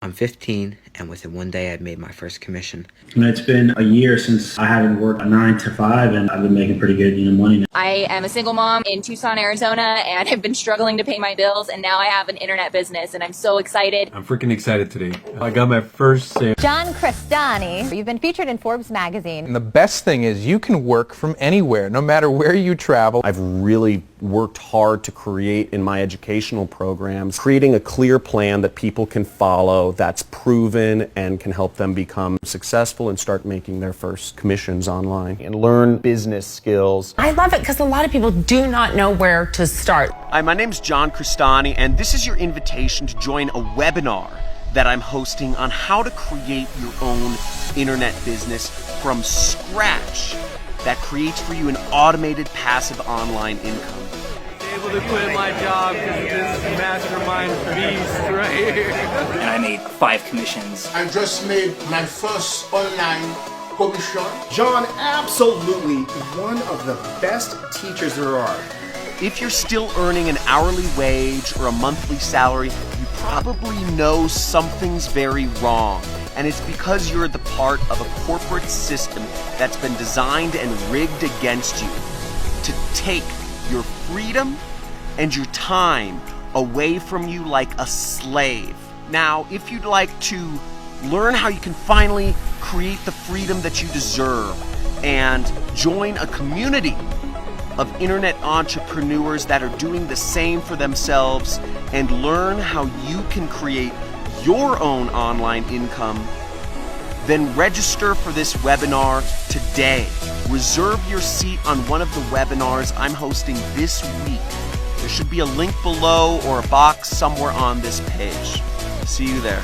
I'm 15, and within one day I'd made my first commission. And it's been a year since I haven't worked a 9 to 5, and I've been making pretty good, money now. I am a single mom in Tucson, Arizona, and I've been struggling to pay my bills, and now I have an internet business, and I'm so excited. I'm freaking excited today. I got my first sale. John Crestani, you've been featured in Forbes magazine. And the best thing is you can work from anywhere, no matter where you travel. I've really worked hard to create in my educational programs, creating a clear plan that people can follow, that's proven and can help them become successful and start making their first commissions online and learn business skills. I love it because a lot of people do not know where to start. Hi, my name's John Crestani, and this is your invitation to join a webinar that I'm hosting on how to create your own internet business from scratch that creates for you an automated passive online income. Able to quit my job because of this mastermind beast right here. And I made 5 commissions. I just made my first online commission. John, absolutely one of the best teachers there are. If you're still earning an hourly wage or a monthly salary, you probably know something's very wrong. And it's because you're the part of a corporate system that's been designed and rigged against you to take your freedom and your time away from you like a slave. Now, if you'd like to learn how you can finally create the freedom that you deserve and join a community of internet entrepreneurs that are doing the same for themselves and learn how you can create your own online income, then register for this webinar today. Reserve your seat on one of the webinars I'm hosting this week. There should be a link below or a box somewhere on this page. See you there.